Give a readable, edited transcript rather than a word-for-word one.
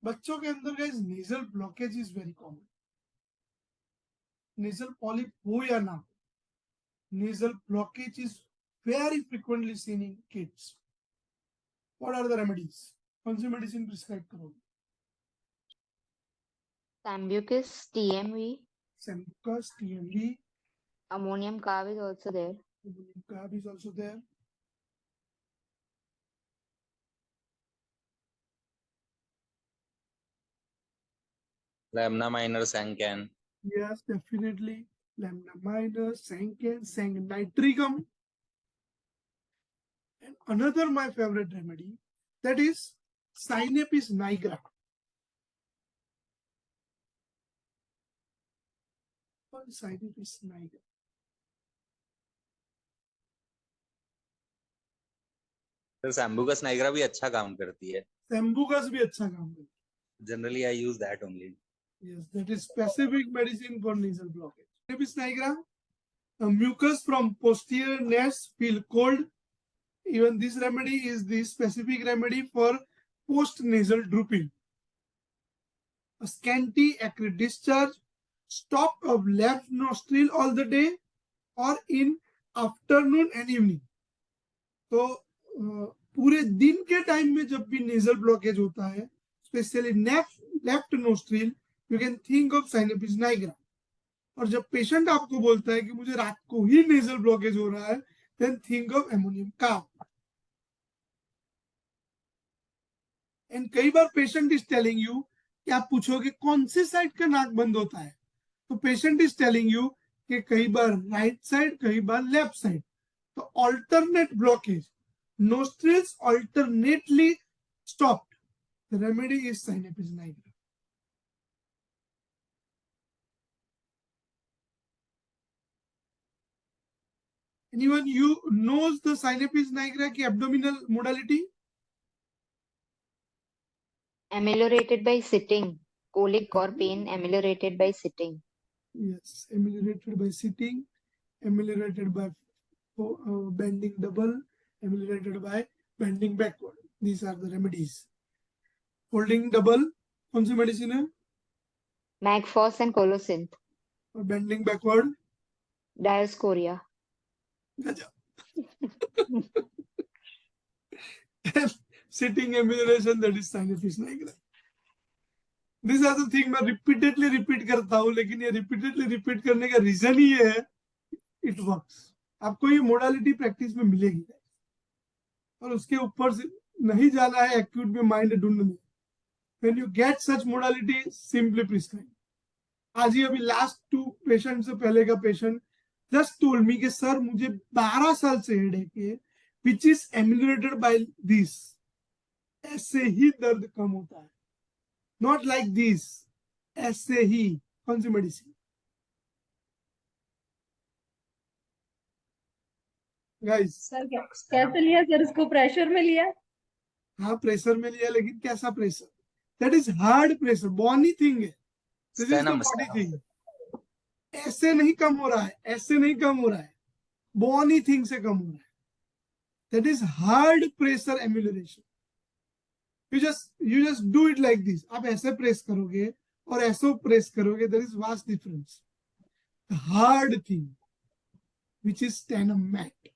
बच्चों के अंदर guys nasal blockage is very common. Nasal polyp हो या ना हो, nasal blockage is very frequently seen in kids. What are the remedies? कौन सी मेडिसिन प्रिस्क्राइब करोगे? Sambucus, TMV, Sambucus, TMV, ammonium carb is also there. ammonium carb is also there. Lamina minor, Sancan. Yes, definitely. Lamina minor, Sancan, Nitricum. And another my favorite remedy, that is Sinapis nigra. What is Sinapis nigra? तो Sambucus nigra भी अच्छा काम करती है. Sambucus भी अच्छा काम करती है. Generally, I use that only. Yes, that is specific medicine for nasal blockage. Sinapis nigra, a mucus from posterior nares feel cold. Even this remedy is the specific remedy for post-nasal drooping. A scanty acrid discharge, stop of left nostril all the day or in afternoon and evening. तो पूरे दिन के time में जब भी nasal blockage होता है, specially left nostril, you can think of sinopis nigra. और जब पेशेंट आपको बोलता है कि मुझे रात को ही नेजल ब्लॉकेज हो रहा है, then think of ammonium carb. And कई बार पेशेंट इज टेलिंग यू कि आप पूछोगे कौन से साइड का नाक बंद होता है, तो पेशेंट इज टेलिंग यू कि कई बार राइट साइड, कई बार लेफ्ट साइड. तो alternate blockage, nostrils alternately stopped. The remedy is Sinapis nigra. Anyone you knows the Sinapis nigra की abdominal modality? Ameliorated by sitting. Colic or pain ameliorated by sitting. Yes, ameliorated by sitting, ameliorated by bending double, ameliorated by bending backward. These are the remedies. Folding double, कौन सी medicine है? Magphos and Colocynth. और bending backward? Dioscoria. Sitting amelioration, that is Sinapis nigra. These are the things मैं repeatedly repeat करता हूँ, लेकिन ये repeatedly repeat करने का रीजन ही है, it works. आपको ये मोडालिटी प्रैक्टिस में मिलेगी और उसके ऊपर से नहीं जाना है एक्यूट में माइंड ढूंढने. When you get such modality, simply prescribe. आज ही अभी लास्ट 2 पेशेंट से पहले का पेशेंट जस्ट टोल्ड मी कि सर मुझे 12 साल से हेडेक है, विच इज एमिलियोरेटेड बाय दिस. ऐसे ही दर्द कम होता है, नॉट लाइक दिस, ऐसे ही. कौन सी मेडिसिन? गाइस सर कैसे लिया सर? इसको प्रेशर में लिया? हाँ प्रेशर में लिया, लेकिन कैसा pressure? That is hard pressure, bony thing है. This is the body thing. ऐसे नहीं कम हो रहा है, ऐसे नहीं कम हो रहा है, बॉनी थिंग से कम हो रहा है. That is hard pressure emulation. You just do it like this. आप ऐसे प्रेस करोगे और ऐसे प्रेस करोगे, there is vast difference. Hard thing which is stannum mat.